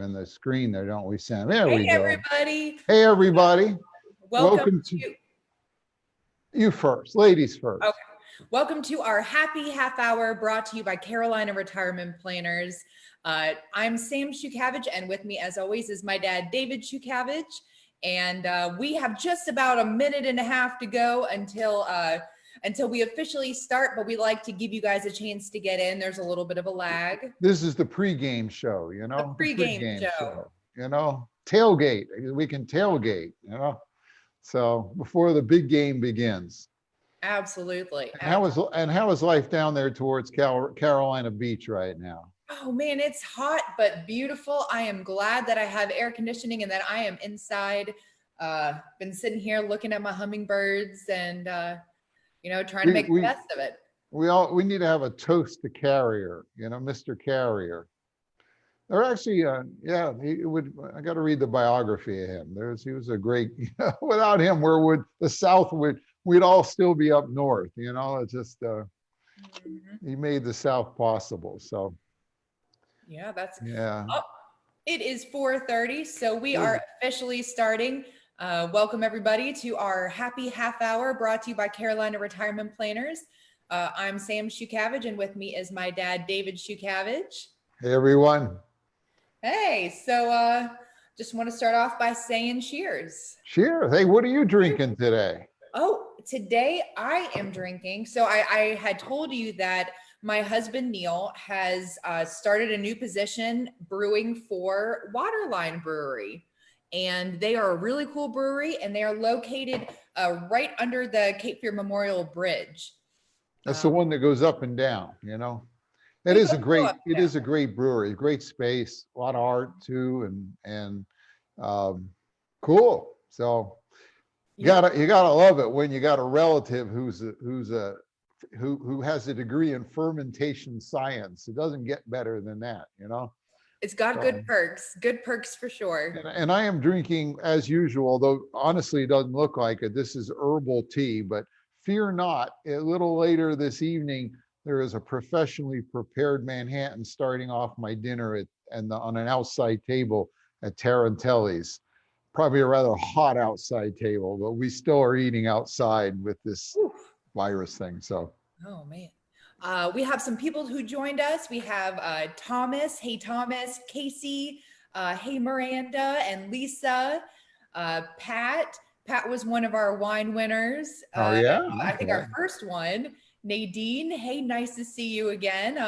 in the screen there, don't we, Sam? There Hey, we go. everybody. Hey, everybody. Welcome to you first, ladies first. Okay. Welcome to our happy half hour brought to you by Carolina Retirement Planners. I'm Sam Shukavage, and with me, as always, is my dad, David Shukavage. And we have just about a minute and a half to go until we officially start, but we like to give you guys a chance to get in. There's a little bit of a lag. This is the pregame show, you know? The pregame show. You know, tailgate. We can tailgate, you know? So before the big game begins. Absolutely. How is life down there towards Carolina Beach right now? Oh man, it's hot but beautiful. I am glad that I have air conditioning and that I am inside. Been sitting here looking at my hummingbirds and trying to make the best of it. We need to have a toast to Carrier, you know, Mr. Carrier. Or actually, I got to read the biography of him. He was a great, without him, we'd all still be up north, you know. It's just, he made the South possible. So. Yeah, Oh, it is 4:30, so we are officially starting. Welcome everybody to our happy half hour brought to you by Carolina Retirement Planners. I'm Sam Shukavage, and with me is my dad, David Shukavage. Hey, everyone. Hey, so just want to start off by saying cheers. Cheers. Hey, what are you drinking today? Oh, today I am drinking. So I had told you that my husband, Neil, has started a new position brewing for Waterline Brewery. And they are a really cool brewery, and they are located right under the Cape Fear Memorial Bridge. That's the one that goes up and down, you know. It is a great brewery, great space, a lot of art too, and cool. So you gotta love it when you got a relative who has a degree in fermentation science. It doesn't get better than that, you know. It's got good perks for sure. And I am drinking as usual, though honestly it doesn't look like it. This is herbal tea, but fear not, a little later this evening, there is a professionally prepared Manhattan starting off my dinner on an outside table at Tarantelli's. Probably a rather hot outside table, but we still are eating outside with this virus thing. So. Oh man. We have some people who joined us. We have Thomas. Hey, Thomas. Casey. Hey, Miranda and Lisa. Pat. Pat was one of our wine winners. Oh, yeah? I think our first one. Nadine. Hey, nice to see you again.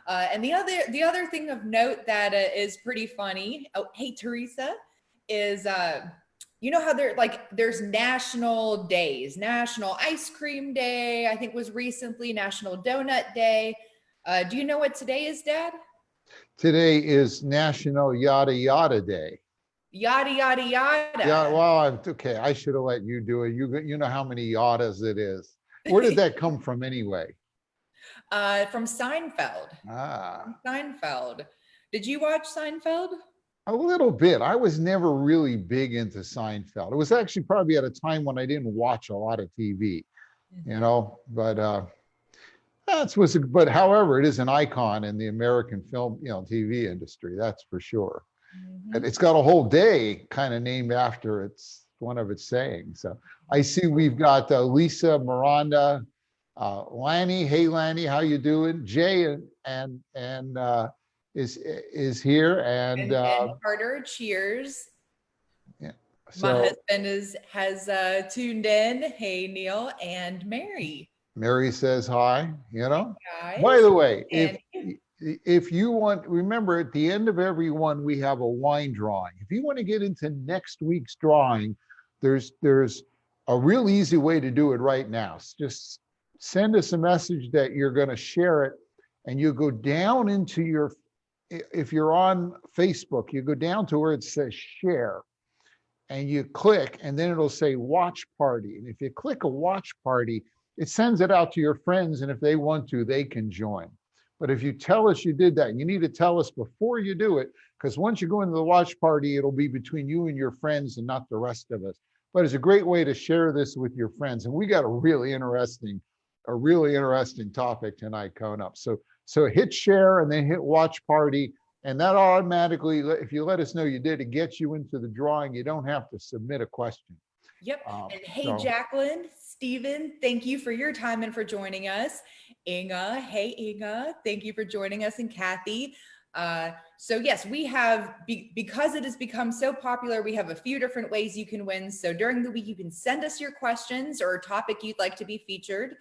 And the other thing of note that is pretty funny. Oh, hey, Teresa, is you know how there's national days. National Ice Cream Day, I think, was recently. National Donut Day. Do you know what today is, Dad? Today is National Yada Yada Day. Yada yada yada. Yeah, well, okay. I should have let you do it. You know how many yadas it is. Where did that come from anyway? From Seinfeld. From Seinfeld. Did you watch Seinfeld? A little bit. I was never really big into Seinfeld. It was actually probably at a time when I didn't watch a lot of TV, you know, but but however, it is an icon in the American film, TV industry. That's for sure. And it's got a whole day kind of named after one of its sayings. So I see we've got Lisa, Miranda, Lanny. Hey, Lanny, how you doing? Jay and is here, and Carter, cheers. Yeah. So, my husband has tuned in. Hey, Neil, and Mary. Mary says hi. You know. Hey, by the way, if you want, remember at the end of every one we have a wine drawing. If you want to get into next week's drawing, there's a real easy way to do it right now. Just send us a message that you're going to share it, and you go down into if you're on Facebook, you go down to where it says share, and you click, and then it'll say watch party. And if you click a watch party, it sends it out to your friends, and if they want to, they can join. But if you tell us you did that, you need to tell us before you do it, because once you go into the watch party, it'll be between you and your friends and not the rest of us. But it's a great way to share this with your friends. And we got a really interesting topic tonight coming up. So hit share and then hit watch party, And that automatically, if you let us know you did, it gets you into the drawing. You don't have to submit a question. Yep. And hey, So- Jacqueline, Stephen, thank you for your time and for joining us. Inga, hey, Inga, thank you for joining us. And Kathy. So yes, we have, because it has become so popular, we have a few different ways you can win. So during the week, you can send us your questions or a topic you'd like to be featured.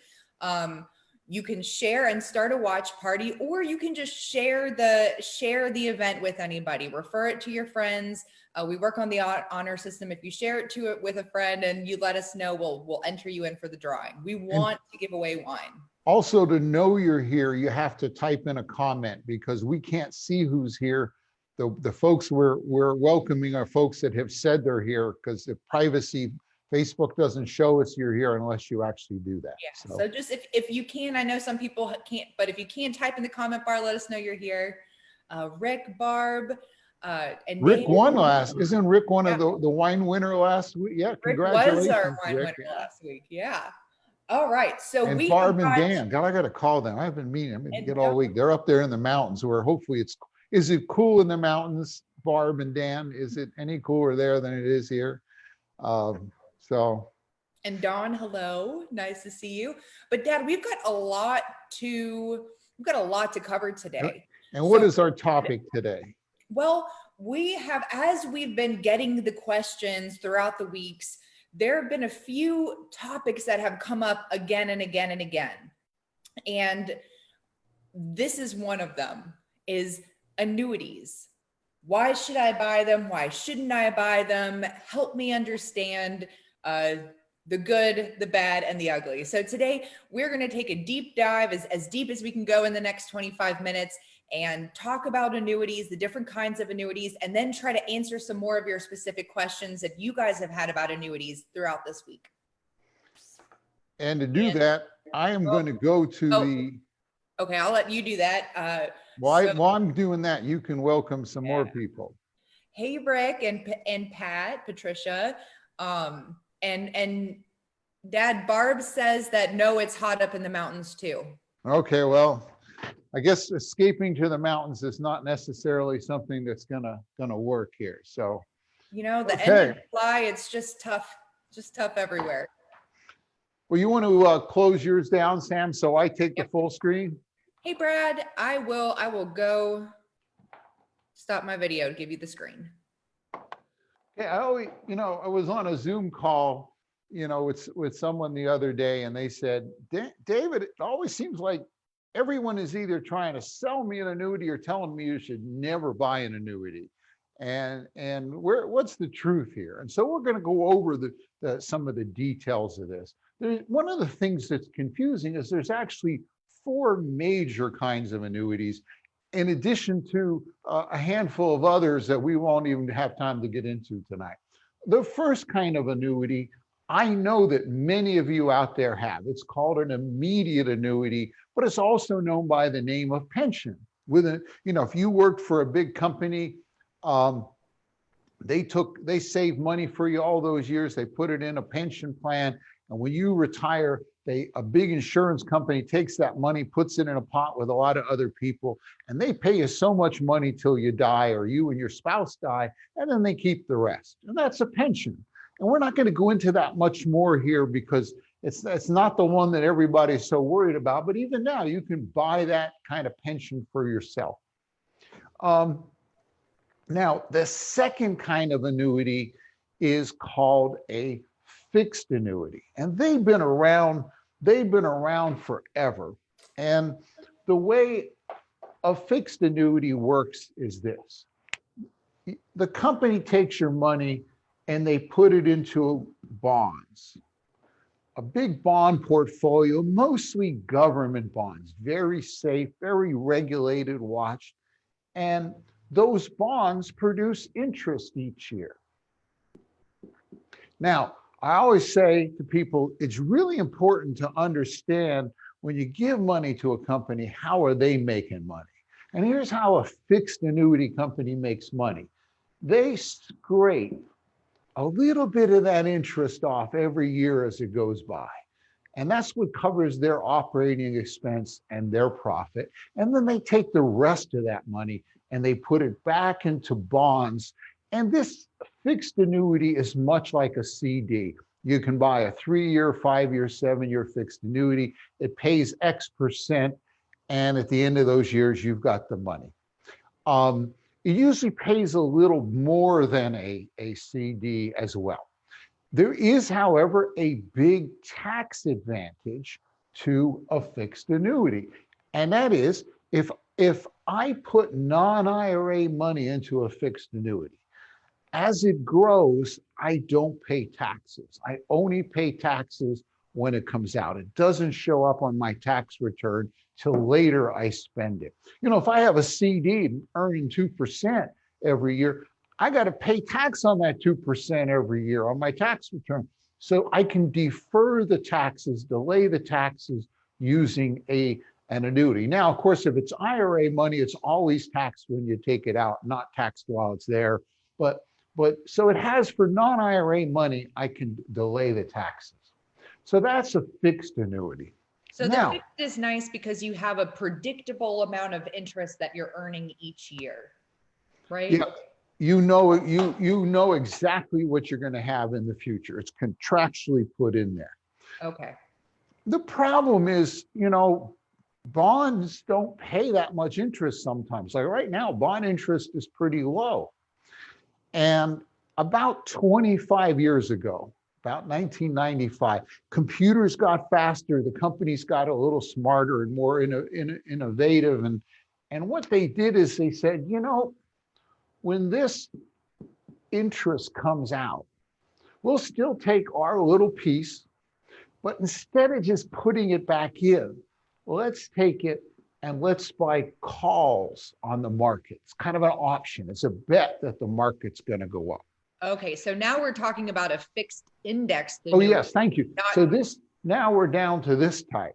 You can share and start a watch party, or you can just share the event with anybody, refer it to your friends. We work on the honor system. If you share it with a friend and you let us know, we'll enter you in for the drawing. We want to give away wine. Also, to know you're here, you have to type in a comment, because we can't see who's here. The folks we're welcoming are folks that have said they're here, because the privacy, Facebook doesn't show us you're here unless you actually do that. Yeah. So just if you can, I know some people can't, but if you can, type in the comment bar, let us know you're here. Rick, Barb, and Rick Nate. won last. Isn't Rick one of the wine winner last week? Yeah, congratulations. Rick was our wine Rick. winner last week. Yeah. All right. So And we Barb and Dan. God, I got to call them. I've been meaning. I'm going to get all week. They're up there in the mountains where hopefully is it cool in the mountains, Barb and Dan? Is it any cooler there than it is here? So. And Dawn, hello. Nice to see you. But Dad, we've got a lot to cover today. And what is our topic today? Well, we have, as we've been getting the questions throughout the weeks, there have been a few topics that have come up again and again and again. And this is one of them, is annuities. Why should I buy them? Why shouldn't I buy them? Help me understand the good, the bad, and the ugly. So today we're going to take a deep dive, as deep as we can go in the next 25 minutes, and talk about annuities, the different kinds of annuities, and then try to answer some more of your specific questions that you guys have had about annuities throughout this week. And to do that, I am going to go to the... Okay, I'll let you do that. While I'm doing that, you can welcome some more people. Hey, Rick and Pat, Patricia, and Dad, Barb says that no, it's hot up in the mountains too. Okay, well, I guess escaping to the mountains is not necessarily something that's gonna work here. So, the end of July, it's just tough everywhere. Well, you want to close yours down, Sam, so I take the full screen? Hey, Brad, I will go stop my video to give you the screen. Yeah, I was on a Zoom call, with someone the other day, and they said, David, it always seems like everyone is either trying to sell me an annuity or telling me you should never buy an annuity. And what's the truth here? And so we're going to go over some of the details of this. One of the things that's confusing is there's actually 4 major kinds of annuities, in addition to a handful of others that we won't even have time to get into tonight. The first kind of annuity, I know that many of you out there have. It's called an immediate annuity, but it's also known by the name of pension. If you worked for a big company, they saved money for you all those years. They put it in a pension plan, and when you retire, a big insurance company takes that money, puts it in a pot with a lot of other people, and they pay you so much money till you die, or you and your spouse die, and then they keep the rest. And that's a pension. And we're not going to go into that much more here, because it's not the one that everybody's so worried about. But even now, you can buy that kind of pension for yourself. Now, the second kind of annuity is called a fixed annuity, and they've been around forever. And the way a fixed annuity works is this: the company takes your money and they put it into bonds, a big bond portfolio, mostly government bonds, very safe, very regulated, watched, and those bonds produce interest each year. Now, I always say to people, it's really important to understand, when you give money to a company, how are they making money? And here's how a fixed annuity company makes money. They scrape a little bit of that interest off every year as it goes by. And that's what covers their operating expense and their profit. And then they take the rest of that money and they put it back into bonds. And this fixed annuity is much like a CD. You can buy a 3-year, 5-year, 7-year fixed annuity. It pays X%. And at the end of those years, you've got the money. It usually pays a little more than a CD as well. There is, however, a big tax advantage to a fixed annuity. And that is, if I put non-IRA money into a fixed annuity, as it grows, I don't pay taxes. I only pay taxes when it comes out. It doesn't show up on my tax return till later I spend it. You know, if I have a CD earning 2% every year, I got to pay tax on that 2% every year on my tax return. So I can defer the taxes, delay the taxes using an annuity. Now, of course, if it's IRA money, it's always taxed when you take it out, not taxed while it's there. But so it has, for non-IRA money, I can delay the taxes. So that's a fixed annuity. So now, the fixed is nice because you have a predictable amount of interest that you're earning each year, right? Yeah, you know exactly what you're going to have in the future. It's contractually put in there. Okay. The problem is, you know, bonds don't pay that much interest sometimes. Like right now, bond interest is pretty low. And about 25 years ago, about 1995, computers got faster, the companies got a little smarter and more innovative. And what they did is they said, you know, when this interest comes out, we'll still take our little piece, but instead of just putting it back in, let's take it and let's buy calls on the market. It's kind of an option. It's a bet that the market's going to go up. Okay, so now we're talking about a fixed index. Oh, yes, thank you. So now we're down to this type.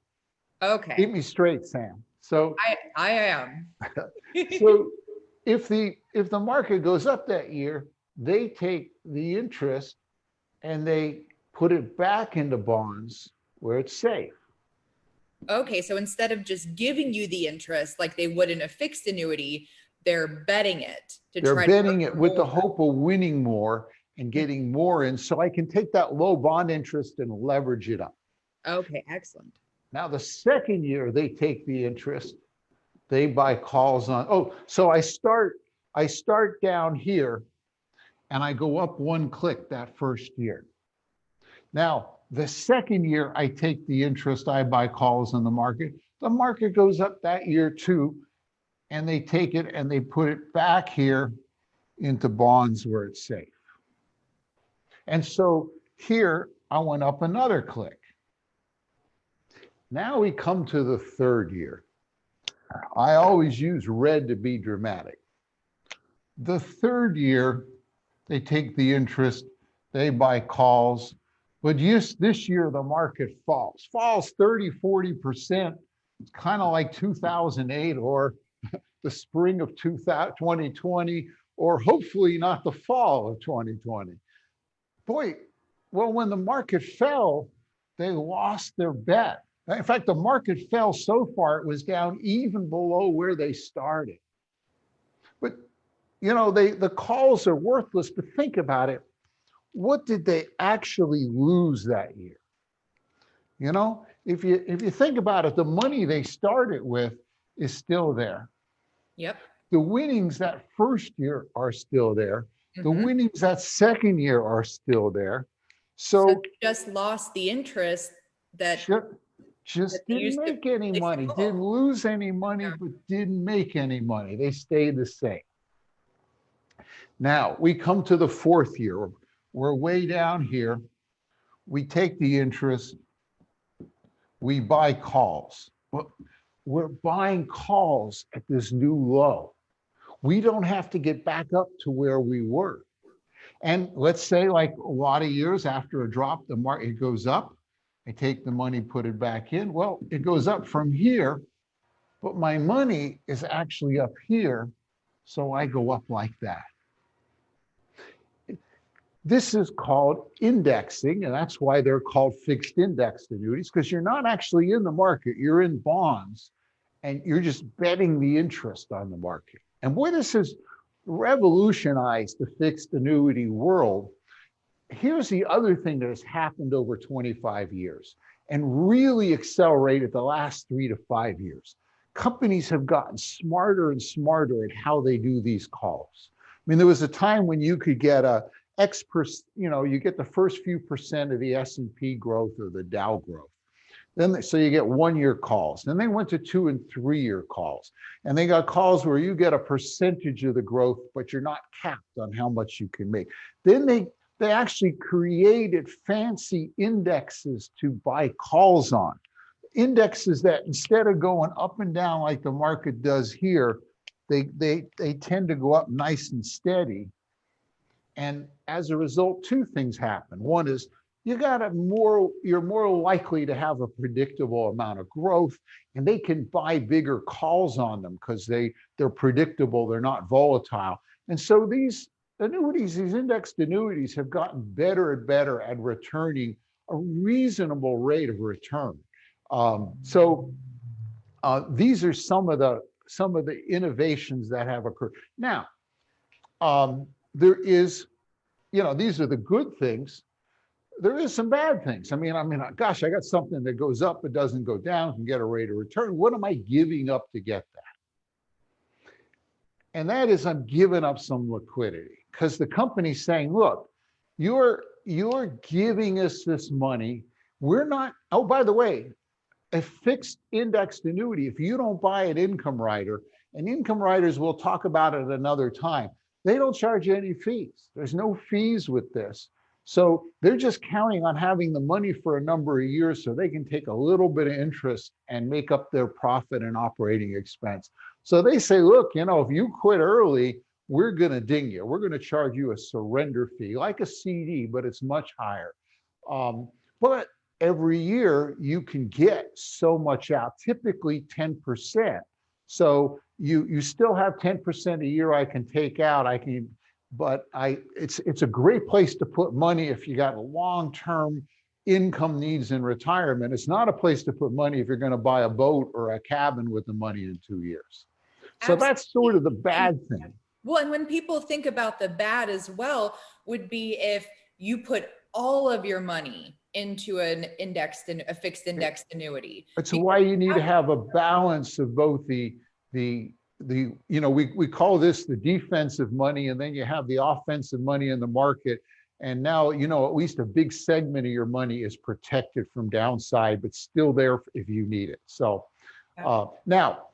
Okay. Keep me straight, Sam. So I am. So if the market goes up that year, they take the interest and they put it back into bonds where it's safe. Okay, so instead of just giving you the interest like they would in a fixed annuity, they're betting it. They're betting it with the hope of winning more and getting more in, so I can take that low bond interest and leverage it up. Okay, excellent. Now, the second year they take the interest, they buy calls on, so I start down here and I go up one click that first year. Now, the second year I take the interest, I buy calls on the market goes up that year too, and they take it and they put it back here into bonds where it's safe. And so here I went up another click. Now we come to the third year. I always use red to be dramatic. The third year, they take the interest, they buy calls, but this year the market falls 30, 40%. It's kind of like 2008 or the spring of 2020, or hopefully not the fall of 2020. Boy, well, when the market fell, they lost their bet. In fact, the market fell so far, it was down even below where they started. But, you know, the calls are worthless, but think about it. What did they actually lose that year? You know, if you think about it, the money they started with is still there. Yep. The winnings that first year are still there. The winnings that second year are still there. So they just lost the interest that just didn't make any money, didn't lose any money, but didn't make any money. They stayed the same. Now we come to the fourth year. We're way down here. We take the interest, we buy calls. We're buying calls at this new low. We don't have to get back up to where we were. And let's say, like a lot of years after a drop, the market goes up. I take the money, put it back in. Well, it goes up from here, but my money is actually up here. So I go up like that. This is called indexing, and that's why they're called fixed indexed annuities, because you're not actually in the market, you're in bonds, and you're just betting the interest on the market. And boy, this has revolutionized the fixed annuity world. Here's the other thing that has happened over 25 years and really accelerated the last 3 to 5 years. Companies have gotten smarter and smarter at how they do these calls. I mean, there was a time when you could get a X percent, you get the first few percent of the S&P growth or the Dow growth. Then, so you get 1-year calls. Then they went to 2 and 3-year calls. And they got calls where you get a percentage of the growth, but you're not capped on how much you can make. Then they actually created fancy indexes to buy calls on. Indexes that instead of going up and down like the market does here, they tend to go up nice and steady. And as a result, 2 things happen. One is you're more likely to have a predictable amount of growth, and they can buy bigger calls on them because they're predictable, they're not volatile. And so these annuities, these indexed annuities have gotten better and better at returning a reasonable rate of return. These are some of the innovations that have occurred. Now, there is, these are the good things. There is some bad things. I mean, gosh, I got something that goes up, but doesn't go down, can get a rate of return. What am I giving up to get that? And that is, I'm giving up some liquidity because the company's saying, look, you're giving us this money. We're not, oh, by the way, a fixed indexed annuity, if you don't buy an income rider, and income riders, we'll talk about it another time, they don't charge you any fees. There's no fees with this. So they're just counting on having the money for a number of years so they can take a little bit of interest and make up their profit and operating expense. So they say, look, if you quit early, we're going to ding you. We're going to charge you a surrender fee, like a CD, but it's much higher. But every year you can get so much out, typically 10%. So you still have 10% a year I can take out. It's a great place to put money if you got long-term income needs in retirement. It's not a place to put money if you're going to buy a boat or a cabin with the money in 2 years. So Absolutely. That's sort of the bad thing. Well, and when people think about the bad as well, would be if you put all of your money into a fixed indexed annuity. That's why you need to have a balance of both we call this the defensive money, and then you have the offensive money in the market. And now, at least a big segment of your money is protected from downside, but still there if you need it. So now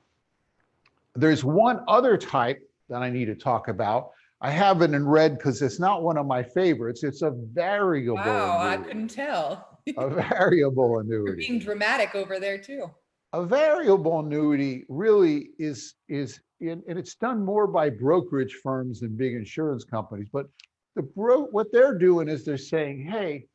there's one other type that I need to talk about. I have it in red because it's not one of my favorites. It's a variable annuity. I couldn't tell. A variable annuity. You're being dramatic over there too. A variable annuity really is and it's done more by brokerage firms than big insurance companies. But what they're doing is they're saying, hey,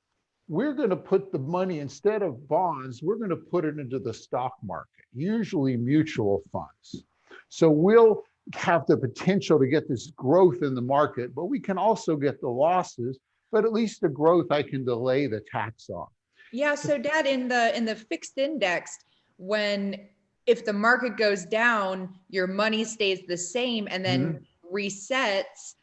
we're going to put the money, instead of bonds, we're going to put it into the stock market, usually mutual funds. So we'll have the potential to get this growth in the market, but we can also get the losses, but at least the growth I can delay the tax on. Yeah, so Dad, in the fixed index, if the market goes down, your money stays the same and then resets.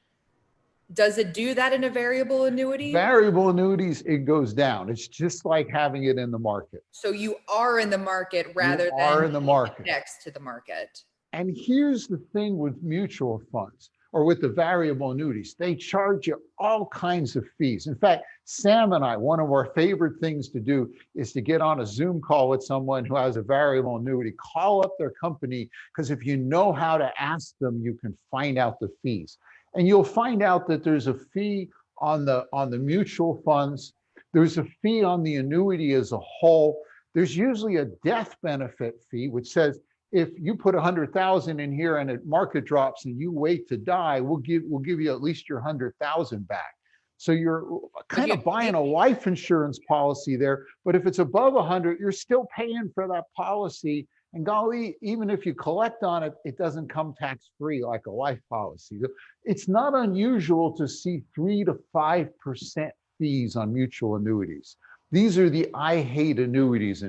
Does it do that in a variable annuity? Variable annuities, it goes down. It's just like having it in the market. So you are in the market rather than indexed to the market. And here's the thing with mutual funds or with the variable annuities, they charge you all kinds of fees. In fact, Sam and I, one of our favorite things to do is to get on a Zoom call with someone who has a variable annuity, call up their company, because if you know how to ask them, you can find out the fees. And you'll find out that there's a fee on the mutual funds. There's a fee on the annuity as a whole. There's usually a death benefit fee, which says, if you put 100,000 in here and the market drops and you wait to die, we'll give you at least your 100,000 back. So you're kind of buying a life insurance policy there, but if it's above 100, you're still paying for that policy. And golly, even if you collect on it, it doesn't come tax-free like a life policy. It's not unusual to see 3 to 5% fees on mutual annuities. These are the I hate annuities.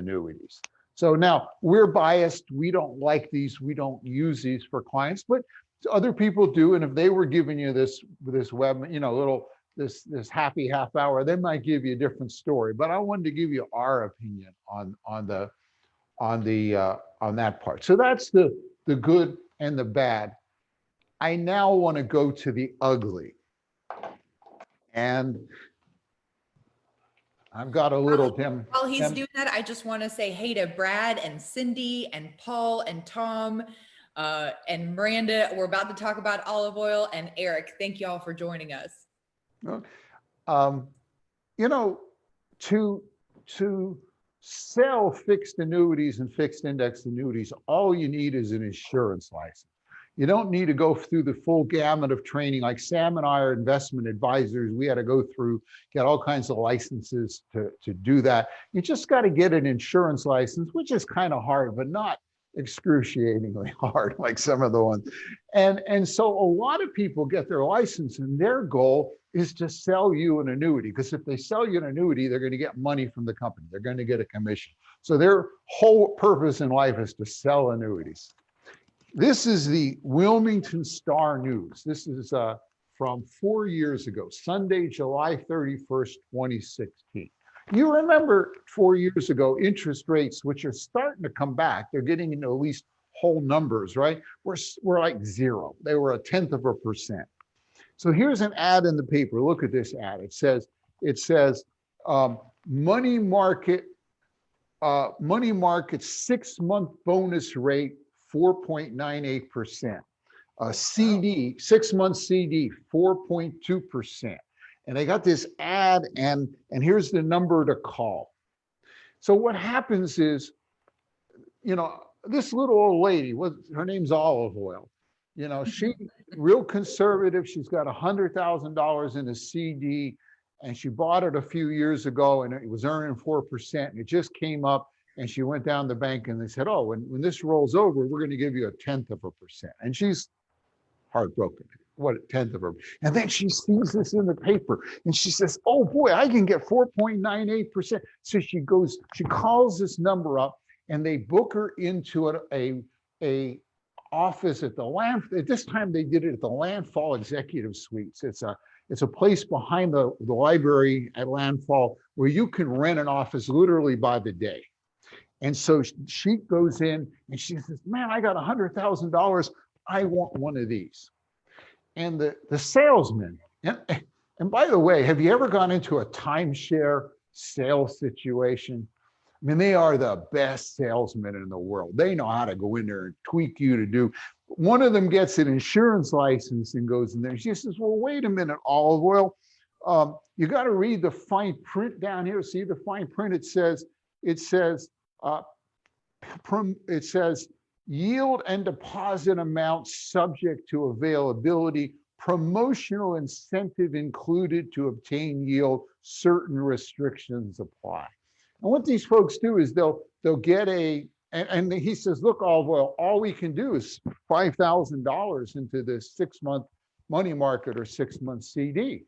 So now we're biased. We don't like these. We don't use these for clients, but Other people do, and if they were giving you this web, little this happy half hour, they might give you a different story. But I wanted to give you our opinion on that part. So that's the good and the bad. I now want to go to the ugly, and I've got a little Tim. While he's doing that, I just want to say hey to Brad and Cindy and Paul and Tom and Miranda. We're about to talk about olive oil, and Eric. Thank you all for joining us. To sell fixed annuities and fixed index annuities, all you need is an insurance license. You don't need to go through the full gamut of training. Like Sam and I are investment advisors. We had to go through, get all kinds of licenses to do that. You just got to get an insurance license, which is kind of hard, but not excruciatingly hard like some of the ones. And so a lot of people get their license, and their goal is to sell you an annuity, because if they sell you an annuity, they're going to get money from the company. They're going to get a commission. So their whole purpose in life is to sell annuities. This is the Wilmington Star News. This is from 4 years ago, Sunday, July 31st, 2016. You remember 4 years ago, interest rates, which are starting to come back, they're getting into at least whole numbers, right? We're like zero. They were 0.1%. So here's an ad in the paper. Look at this ad. It says money market 6-month bonus rate 4.98%. A CD, 6-month CD, 4.2%. And they got this ad, and here's the number to call. So what happens is, this little old lady, her name's Olive Oil. She real conservative. She's got $100,000 in a CD, and she bought it a few years ago, and it was earning 4%. And it just came up, and she went down to the bank, and they said, "Oh, when this rolls over, we're going to give you 0.1%." And she's heartbroken. What, 0.1%? And then she sees this in the paper, and she says, "Oh boy, I can get 4.98%." So she calls this number up, and they book her into a office at the land. At this time, they did it at the Landfall Executive Suites. It's a place behind the library at Landfall where you can rent an office literally by the day. And so she goes in and she says, "Man, I got $100,000. I want one of these." And the salesman, and by the way, have you ever gone into a timeshare sales situation? I mean, they are the best salesmen in the world. They know how to go in there and tweak you to do. One of them gets an insurance license and goes in there. She says, "Well, wait a minute, Olive Oil. You got to read the fine print down here. See the fine print? It says yield and deposit amount subject to availability, promotional incentive included to obtain yield, certain restrictions apply." And what these folks do is they'll get and he says, "Look, Olive Oil, all we can do is $5,000 into this 6-month money market or 6-month CD."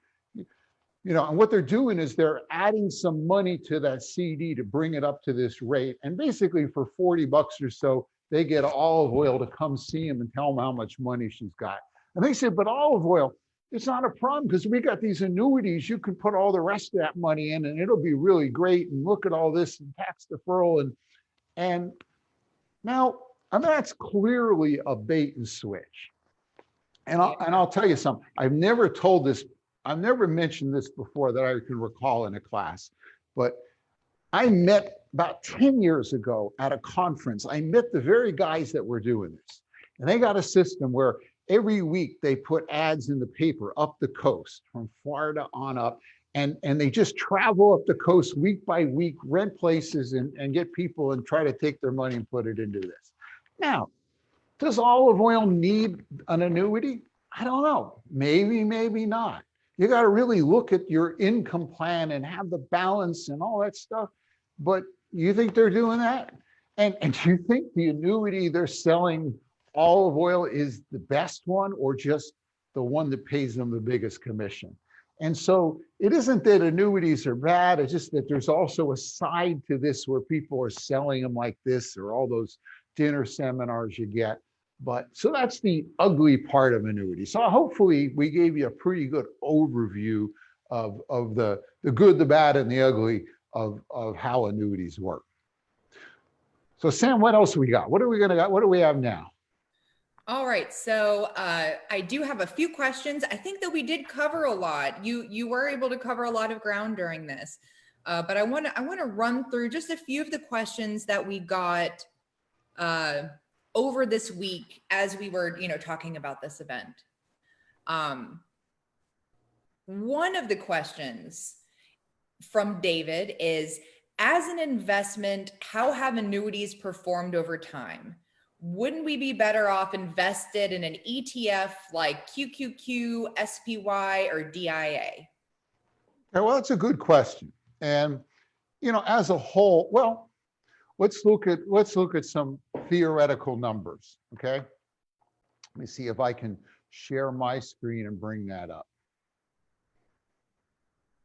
And what they're doing is they're adding some money to that CD to bring it up to this rate. And basically for $40 or so, they get Olive Oil to come see them and tell them how much money she's got. And they said, "But Olive Oil, it's not a problem because we got these annuities. You can put all the rest of that money in and it'll be really great. And look at all this and tax deferral." And now, that's clearly a bait and switch. And I'll tell you something. I've never mentioned this before that I can recall in a class, but I met about 10 years ago at a conference. I met the very guys that were doing this. And they got a system where every week they put ads in the paper up the coast from Florida on up. And they just travel up the coast week by week, rent places and get people and try to take their money and put it into this. Now, does Olive Oil need an annuity? I don't know. Maybe, maybe not. You got to really look at your income plan and have the balance and all that stuff. But you think they're doing that? And do you think the annuity they're selling, Olive Oil, is the best one or just the one that pays them the biggest commission? And so it isn't that annuities are bad. It's just that there's also a side to this where people are selling them like this, or all those dinner seminars you get. But so that's the ugly part of annuity. So hopefully we gave you a pretty good overview of the good, the bad, and the ugly of how annuities work. So Sam, what else we got? What are we gonna got? What do we have now? All right, so I do have a few questions. I think that we did cover a lot. You were able to cover a lot of ground during this, but I want to run through just a few of the questions that we got over this week as we were, talking about this event. One of the questions from David is, as an investment, how have annuities performed over time? Wouldn't we be better off invested in an ETF like QQQ, SPY, or DIA? Okay, well, that's a good question. And as a whole, well, let's look at some theoretical numbers. Okay, let me see if I can share my screen and bring that up.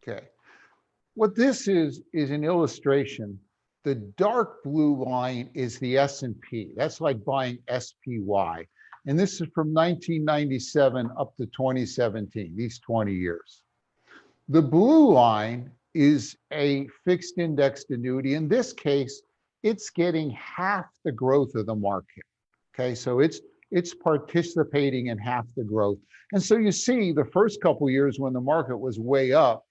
Okay, what this is an illustration. The dark blue line is the S&P. That's like buying SPY. And this is from 1997 up to 2017, these 20 years. The blue line is a fixed indexed annuity. In this case, it's getting half the growth of the market. Okay, so it's participating in half the growth. And so you see the first couple of years when the market was way up,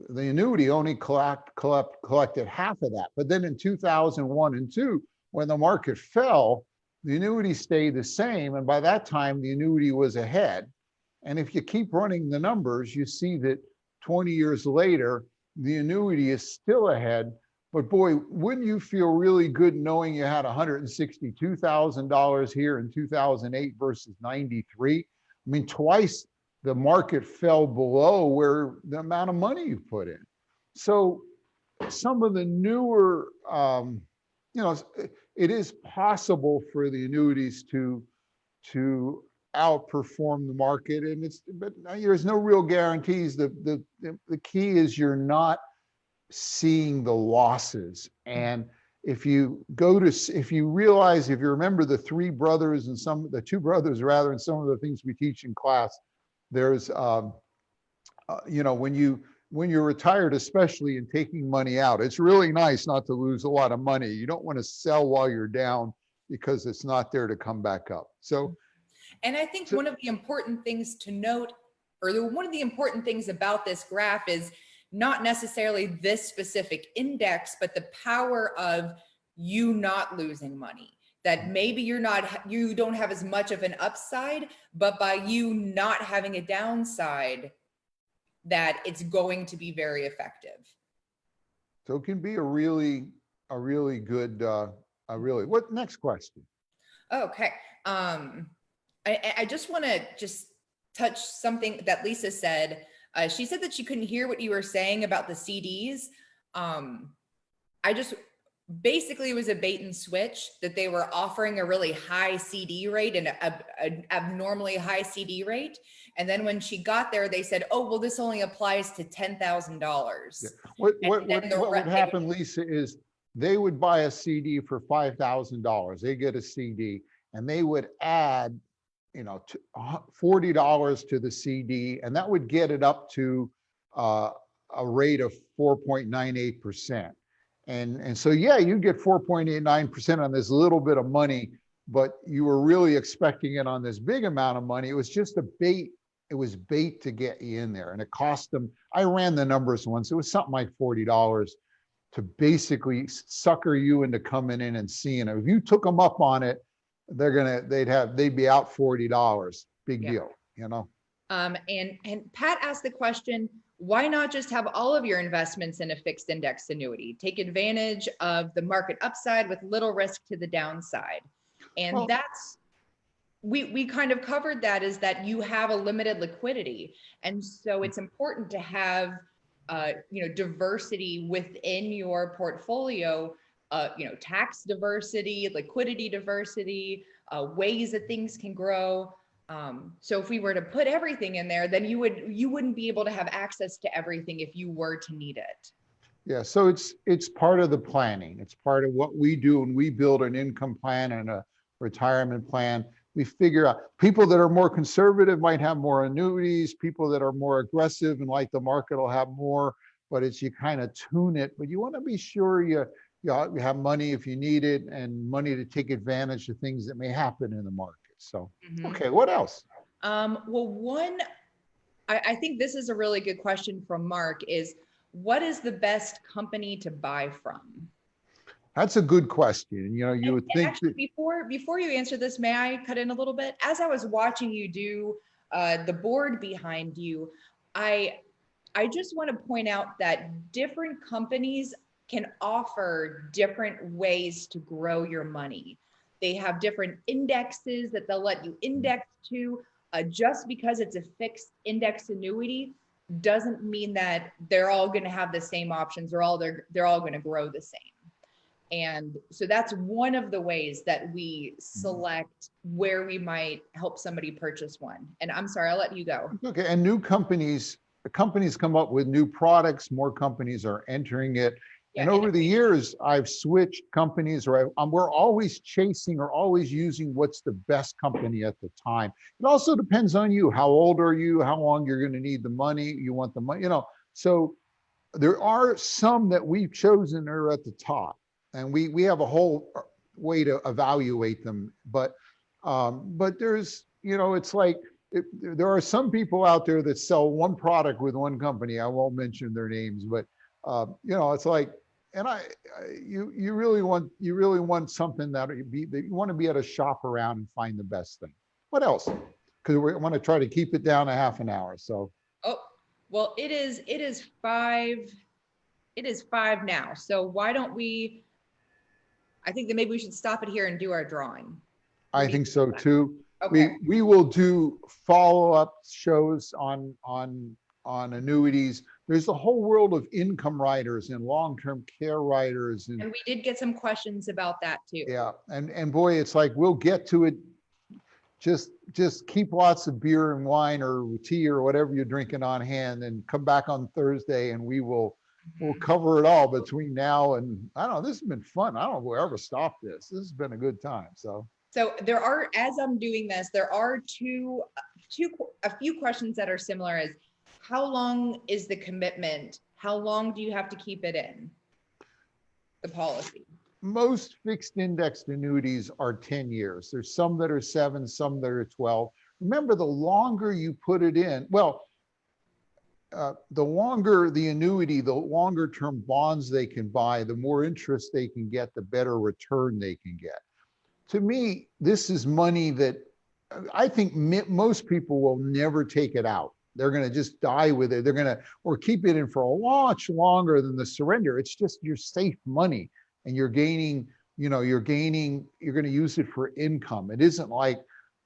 the annuity only collected half of that. But then in 2001 and 2, when the market fell, the annuity stayed the same. And by that time, the annuity was ahead. And if you keep running the numbers, you see that 20 years later, the annuity is still ahead. But boy, wouldn't you feel really good knowing you had $162,000 here in 2008 versus 93? I mean, twice the market fell below where the amount of money you put in. So some of the newer, it is possible for the annuities to outperform the market, but there's no real guarantees. The key is you're not seeing the losses. And if you remember the three brothers and the two brothers rather, and some of the things we teach in class, there's, when you're retired, especially in taking money out, it's really nice not to lose a lot of money. You don't want to sell while you're down because it's not there to come back up. So, and I think one of the important things to note, one of the important things about this graph is not necessarily this specific index, but the power of you not losing money. That maybe you don't have as much of an upside, but by you not having a downside, that it's going to be very effective. So it can be a really good, what next question? Okay. I just want to touch something that Lisa said. She said that she couldn't hear what you were saying about the CDs. Basically, it was a bait and switch that they were offering a really high CD rate and an abnormally high CD rate. And then when she got there, they said, oh, well, this only applies to $10,000. Yeah. What would happen, Lisa, is they would buy a CD for $5,000. They get a CD and they would add, $40 to the CD, and that would get it up to a rate of 4.98%. And so, yeah, you get 4.89% on this little bit of money, but you were really expecting it on this big amount of money. It was just a bait. It was bait to get you in there. And it cost them, I ran the numbers once, it was something like $40 to basically sucker you into coming in and seeing it. If you took them up on it, they'd be out $40. Big deal, And Pat asked the question, why not just have all of your investments in a fixed index annuity? Take advantage of the market upside with little risk to the downside. And we kind of covered that, is that you have a limited liquidity. And so it's important to have, diversity within your portfolio, tax diversity, liquidity diversity, ways that things can grow. So if we were to put everything in there, then you wouldn't be able to have access to everything if you were to need it. Yeah, so it's part of the planning. It's part of what we do when we build an income plan and a retirement plan. we figure out people that are more conservative might have more annuities, people that are more aggressive and like the market will have more, but it's you kind of tune it, but you want to be sure you have money if you need it and money to take advantage of things that may happen in the market. So, okay, what else? Well, I think this is a really good question from Mark is, what is the best company to buy from? That's a good question. You know, you would think actually, that before you answer this, may I cut in a little bit? As I was watching you do the board behind you, I just want to point out that different companies can offer different ways to grow your money. They have different indexes that they'll let you index to. Just because it's a fixed index annuity doesn't mean that they're all going to have the same options or they're all going to grow the same. And so that's one of the ways that we select where we might help somebody purchase one. And I'm sorry, I'll let you go. okay, and new companies come up with new products, more companies are entering it. And over the years, I've switched companies, or we're always chasing or always using what's the best company at the time. It also depends on you. How old are you? How long you're going to need the money? You want the money, you know. So there are some that we've chosen are at the top, and we have a whole way to evaluate them. But there's, you know, it's like there are some people out there that sell one product with one company. I won't mention their names, but you know, it's like. And you really want something that you want to be able to shop around and find the best thing. What else? Because we want to try to keep it down to half an hour. So. Oh, well, it is 5 now. So why don't we? I think that maybe we should stop it here and do our drawing. I think so too. Okay. We will do follow-up shows on annuities. There's the whole world of income writers and long-term care writers. And we did get some questions about that too. Yeah, and boy, it's like, we'll get to it. Just keep lots of beer and wine or tea or whatever you're drinking on hand, and come back on Thursday and we'll cover it all between now and, I don't know, this has been fun. I don't know if we'll ever stop this. This has been a good time. So there are, as I'm doing this, there are a few questions that are similar as, how long is the commitment? How long do you have to keep it in the policy? Most fixed indexed annuities are 10 years. There's some that are 7, some that are 12. Remember, the longer you put it in, well, the longer the annuity, the longer term bonds they can buy, the more interest they can get, the better return they can get. To me, this is money that I think most people will never take it out. They're going to just die with it. They're going to, or keep it in for a much longer than the surrender. It's just your safe money, and you're gaining, you know, you're going to use it for income. It isn't like,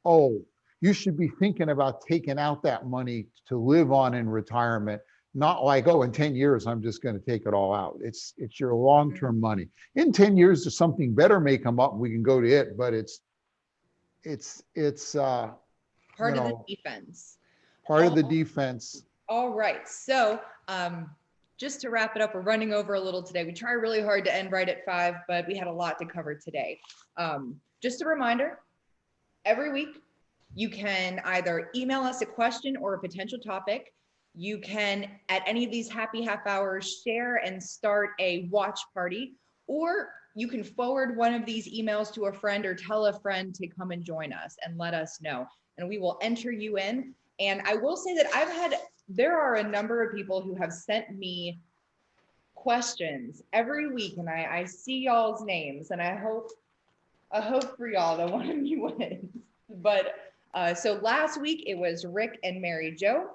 oh, you should be thinking about taking out that money to live on in retirement. Not like, oh, in 10 years, I'm just going to take it all out. It's your long-term money. In 10 years, there's something better may come up and we can go to it, but it's part of the defense. Part of the defense. All right. So just to wrap it up, we're running over a little today. We try really hard to end right at 5, but we had a lot to cover today. Just a reminder, every week, you can either email us a question or a potential topic. You can, at any of these happy half hours, share and start a watch party, or you can forward one of these emails to a friend or tell a friend to come and join us and let us know, and we will enter you in. And I will say that there are a number of people who have sent me questions every week, and I see y'all's names, and I hope for y'all that one of you wins. But so last week it was Rick and Mary Jo,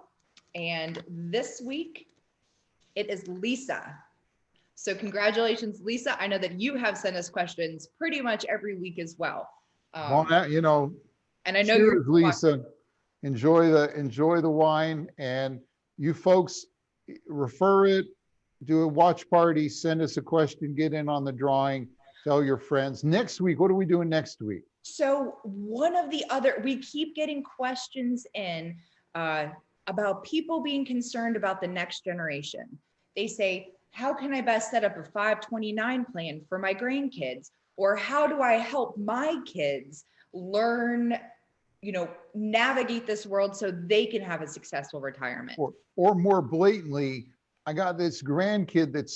and this week it is Lisa. So congratulations, Lisa. I know that you have sent us questions pretty much every week as well. Well, you know, and I know cheers, Lisa. Enjoy the wine, and you folks refer it, do a watch party, send us a question, get in on the drawing, tell your friends. Next week, what are we doing next week? So we keep getting questions in about people being concerned about the next generation. They say, how can I best set up a 529 plan for my grandkids? Or how do I help my kids learn navigate this world so they can have a successful retirement. Or more blatantly, I got this grandkid that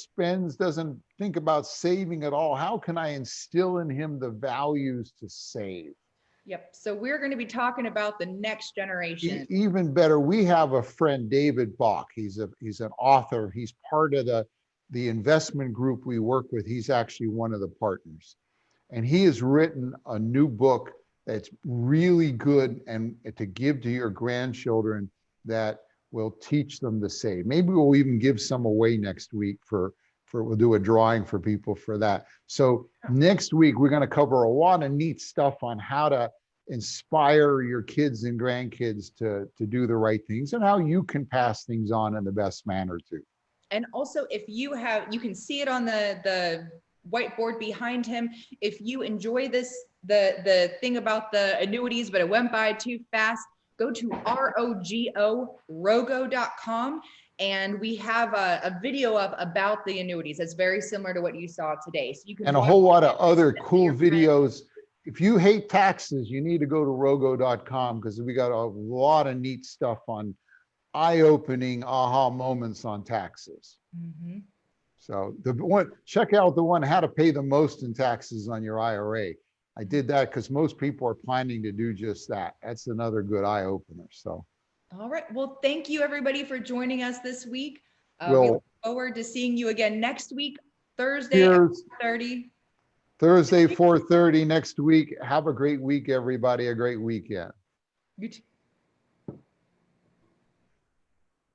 doesn't think about saving at all. How can I instill in him the values to save? Yep. So we're going to be talking about the next generation. Even better, we have a friend, David Bach. He's an author. He's part of the investment group we work with. He's actually one of the partners. And he has written a new book that's really good and to give to your grandchildren that will teach them to save. Maybe we'll even give some away next week we'll do a drawing for people for that. So next week, we're going to cover a lot of neat stuff on how to inspire your kids and grandkids to do the right things and how you can pass things on in the best manner too. And also, if you can see it on the whiteboard behind him. If you enjoy the thing about the annuities, but it went by too fast, go to rogo.com, and we have a video about the annuities that's very similar to what you saw today. So you can and a whole lot of other cool videos. If you hate taxes, you need to go to rogo.com because we got a lot of neat stuff on eye-opening aha moments on taxes. Mm-hmm. So check out the one, how to pay the most in taxes on your IRA. I did that because most people are planning to do just that. That's another good eye opener. So, all right. Well, thank you everybody for joining us this week. We look forward to seeing you again next week, Thursday at 4:30. Thursday, 4:30 next week. Have a great week, everybody. A great weekend. You too.